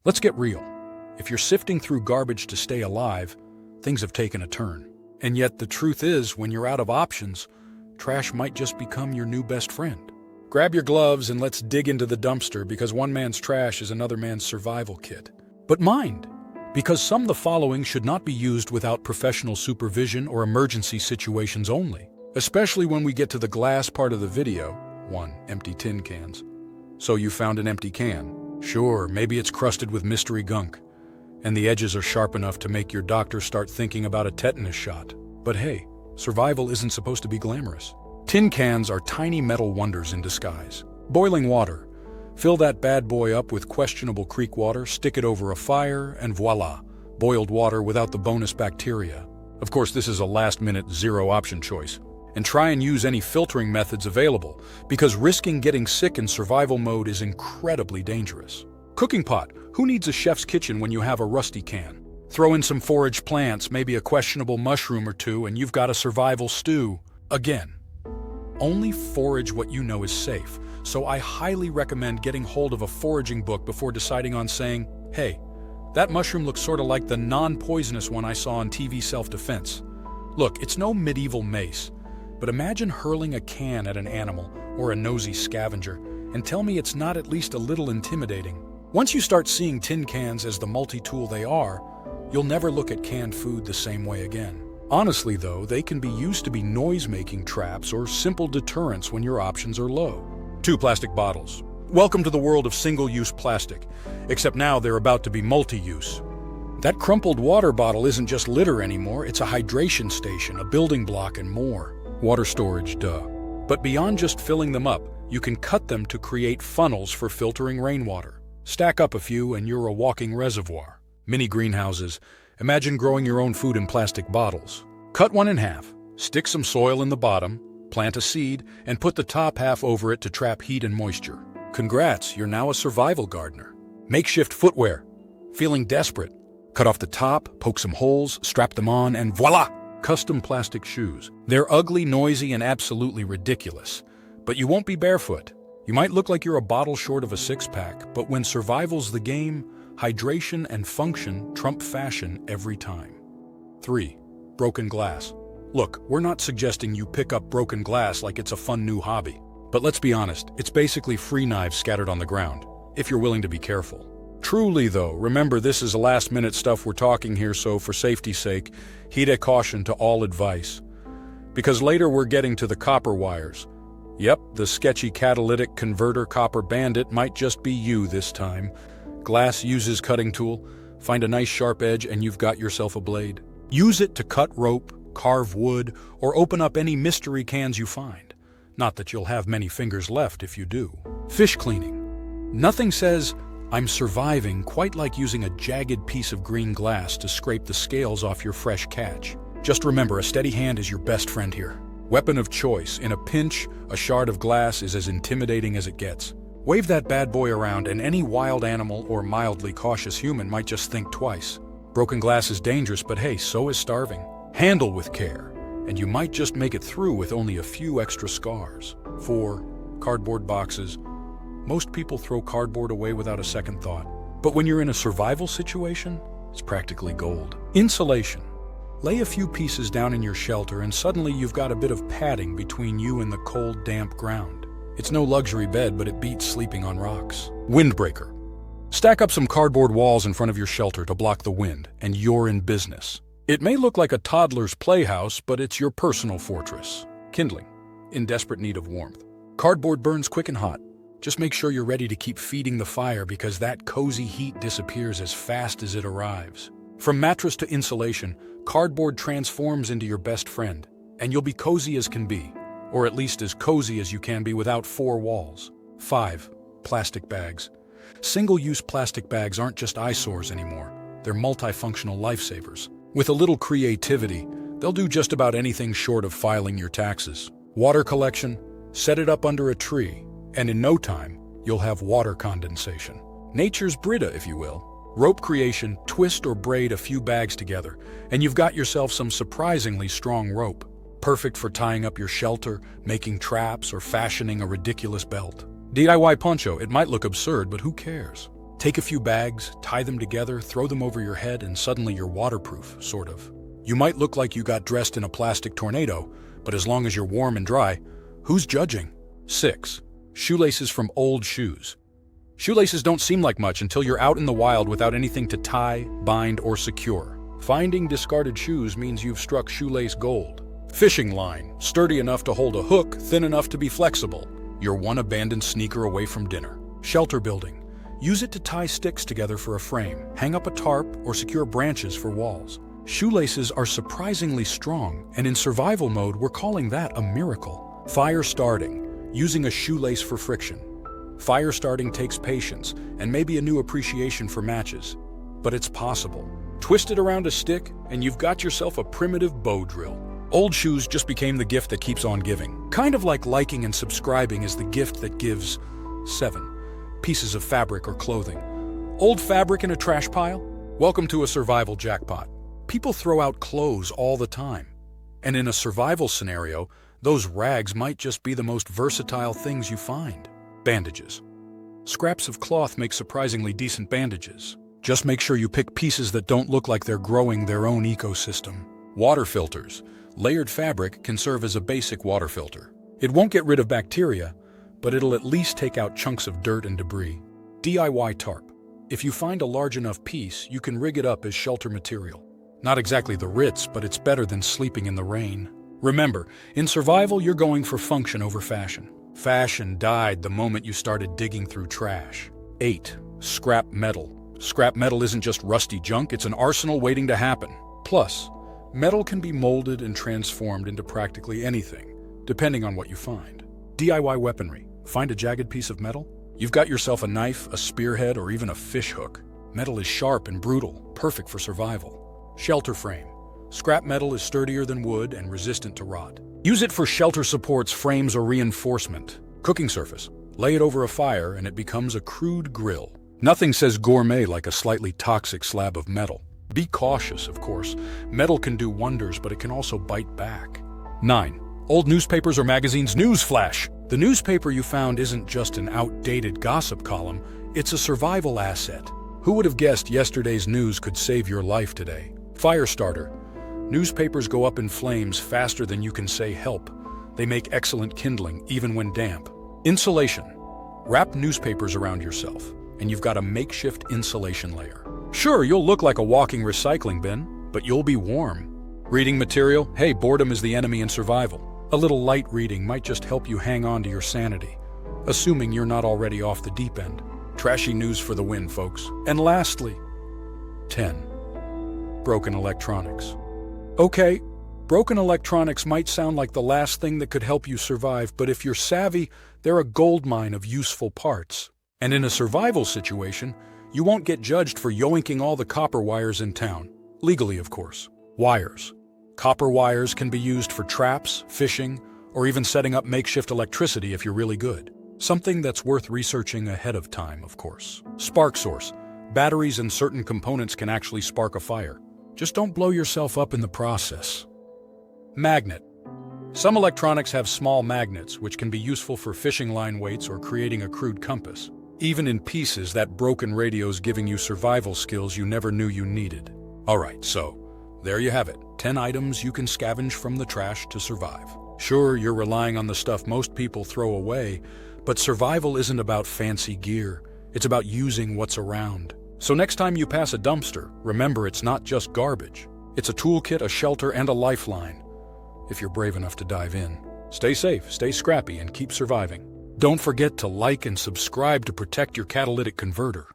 Let's get real. If you're sifting through garbage to stay alive, things have taken a turn. And yet the truth is, when you're out of options, trash might just become your new best friend. Grab your gloves and let's dig into the dumpster, because one man's trash is another man's survival kit. But mind, because some of the following should not be used without professional supervision or emergency situations only, especially when we get to the glass part of the video. 1. Empty tin cans. So you found an empty can. Sure, maybe it's crusted with mystery gunk, and the edges are sharp enough to make your doctor start thinking about a tetanus shot. But hey, survival isn't supposed to be glamorous. Tin cans are tiny metal wonders in disguise. Boiling water. Fill that bad boy up with questionable creek water, stick it over a fire, and voila, boiled water without the bonus bacteria. Of course, this is a last-minute zero-option choice. And try and use any filtering methods available, because risking getting sick in survival mode is incredibly dangerous. Cooking pot. Who needs a chef's kitchen when you have a rusty can? Throw in some foraged plants, maybe a questionable mushroom or two, and you've got a survival stew. Again, only forage what you know is safe, so I highly recommend getting hold of a foraging book before deciding on saying, hey, that mushroom looks sort of like the non-poisonous one I saw on TV self-defense. Look, it's no medieval mace, but imagine hurling a can at an animal or a nosy scavenger, and tell me it's not at least a little intimidating. Once you start seeing tin cans as the multi-tool they are, you'll never look at canned food the same way again. Honestly, though, they can be used to be noise-making traps or simple deterrents when your options are low. 2. Plastic bottles. Welcome to the world of single-use plastic, except now they're about to be multi-use. That crumpled water bottle isn't just litter anymore, it's a hydration station, a building block, and more. Water storage, duh. But beyond just filling them up, you can cut them to create funnels for filtering rainwater. Stack up a few and you're a walking reservoir. Mini greenhouses. Imagine growing your own food in plastic bottles. Cut one in half, stick some soil in the bottom, plant a seed, and put the top half over it to trap heat and moisture. Congrats, you're now a survival gardener. Makeshift footwear. Feeling desperate? Cut off the top, poke some holes, strap them on, and voila! Custom plastic shoes. They're ugly, noisy, and absolutely ridiculous. But you won't be barefoot. You might look like you're a bottle short of a six-pack, but when survival's the game, hydration and function trump fashion every time. 3. Broken glass. Look, we're not suggesting you pick up broken glass like it's a fun new hobby. But let's be honest, it's basically free knives scattered on the ground, if you're willing to be careful. Truly though, remember this is last-minute stuff we're talking here, so for safety's sake, heed a caution to all advice. Because later we're getting to the copper wires. Yep, the sketchy catalytic converter copper bandit might just be you this time. Glass uses cutting tool. Find a nice sharp edge and you've got yourself a blade. Use it to cut rope, carve wood, or open up any mystery cans you find. Not that you'll have many fingers left if you do. Fish cleaning. Nothing says, I'm surviving, quite like using a jagged piece of green glass to scrape the scales off your fresh catch. Just remember, a steady hand is your best friend here. Weapon of choice. In a pinch, a shard of glass is as intimidating as it gets. Wave that bad boy around and any wild animal or mildly cautious human might just think twice. Broken glass is dangerous, but hey, so is starving. Handle with care, and you might just make it through with only a few extra scars. 4. Cardboard boxes. Most people throw cardboard away without a second thought. But when you're in a survival situation, it's practically gold. Insulation. Lay a few pieces down in your shelter and suddenly you've got a bit of padding between you and the cold, damp ground. It's no luxury bed, but it beats sleeping on rocks. Windbreaker. Stack up some cardboard walls in front of your shelter to block the wind, and you're in business. It may look like a toddler's playhouse, but it's your personal fortress. Kindling. In desperate need of warmth. Cardboard burns quick and hot. Just make sure you're ready to keep feeding the fire, because that cozy heat disappears as fast as it arrives. From mattress to insulation, cardboard transforms into your best friend, and you'll be cozy as can be. Or at least as cozy as you can be without 4 walls. 5. Plastic bags. Single-use plastic bags aren't just eyesores anymore. They're multifunctional lifesavers. With a little creativity, they'll do just about anything short of filing your taxes. Water collection. Set it up under a tree, and in no time, you'll have water condensation. Nature's Brita, if you will. Rope creation. Twist or braid a few bags together, and you've got yourself some surprisingly strong rope. Perfect for tying up your shelter, making traps, or fashioning a ridiculous belt. DIY poncho. It might look absurd, but who cares? Take a few bags, tie them together, throw them over your head, and suddenly you're waterproof, sort of. You might look like you got dressed in a plastic tornado, but as long as you're warm and dry, who's judging? 6. Shoelaces from old shoes. Shoelaces don't seem like much until you're out in the wild without anything to tie, bind, or secure. Finding discarded shoes means you've struck shoelace gold. Fishing line, sturdy enough to hold a hook, thin enough to be flexible. You're one abandoned sneaker away from dinner. Shelter building. Use it to tie sticks together for a frame, hang up a tarp, or secure branches for walls. Shoelaces are surprisingly strong, and in survival mode, we're calling that a miracle. Fire starting, using a shoelace for friction. Fire starting takes patience, and maybe a new appreciation for matches. But it's possible. Twist it around a stick, and you've got yourself a primitive bow drill. Old shoes just became the gift that keeps on giving. Kind of like liking and subscribing is the gift that gives 7 pieces of fabric or clothing. Old fabric in a trash pile? Welcome to a survival jackpot. People throw out clothes all the time. And in a survival scenario, those rags might just be the most versatile things you find. Bandages. Scraps of cloth make surprisingly decent bandages. Just make sure you pick pieces that don't look like they're growing their own ecosystem. Water filters. Layered fabric can serve as a basic water filter. It won't get rid of bacteria, but it'll at least take out chunks of dirt and debris. DIY tarp. If you find a large enough piece, you can rig it up as shelter material. Not exactly the Ritz, but it's better than sleeping in the rain. Remember, in survival, you're going for function over fashion. Fashion died the moment you started digging through trash. 8. Scrap metal. Scrap metal isn't just rusty junk, it's an arsenal waiting to happen. Plus, metal can be molded and transformed into practically anything, depending on what you find. DIY weaponry. Find a jagged piece of metal? You've got yourself a knife, a spearhead, or even a fish hook. Metal is sharp and brutal, perfect for survival. Shelter frame. Scrap metal is sturdier than wood and resistant to rot. Use it for shelter supports, frames, or reinforcement. Cooking surface. Lay it over a fire and it becomes a crude grill. Nothing says gourmet like a slightly toxic slab of metal. Be cautious, of course. Metal can do wonders, but it can also bite back. 9. Old newspapers or magazines. Newsflash! The newspaper you found isn't just an outdated gossip column, it's a survival asset. Who would have guessed yesterday's news could save your life today? Fire starter. Newspapers go up in flames faster than you can say help. They make excellent kindling, even when damp. Insulation. Wrap newspapers around yourself, and you've got a makeshift insulation layer. Sure, you'll look like a walking recycling bin, but you'll be warm. Reading material? Hey, boredom is the enemy in survival. A little light reading might just help you hang on to your sanity, assuming you're not already off the deep end. Trashy news for the win, folks. And lastly, 10. Broken electronics. Okay, broken electronics might sound like the last thing that could help you survive, but if you're savvy, they're a goldmine of useful parts. And in a survival situation, you won't get judged for yoinking all the copper wires in town. Legally, of course. Wires. Copper wires can be used for traps, fishing, or even setting up makeshift electricity if you're really good. Something that's worth researching ahead of time, of course. Spark source. Batteries and certain components can actually spark a fire. Just don't blow yourself up in the process. Magnet. Some electronics have small magnets, which can be useful for fishing line weights or creating a crude compass. Even in pieces, that broken radio's giving you survival skills you never knew you needed. Alright, so there you have it. 10 items you can scavenge from the trash to survive. Sure, you're relying on the stuff most people throw away, but survival isn't about fancy gear. It's about using what's around. So next time you pass a dumpster, remember it's not just garbage. It's a toolkit, a shelter, and a lifeline. If you're brave enough to dive in. Stay safe, stay scrappy, and keep surviving. Don't forget to like and subscribe to protect your catalytic converter.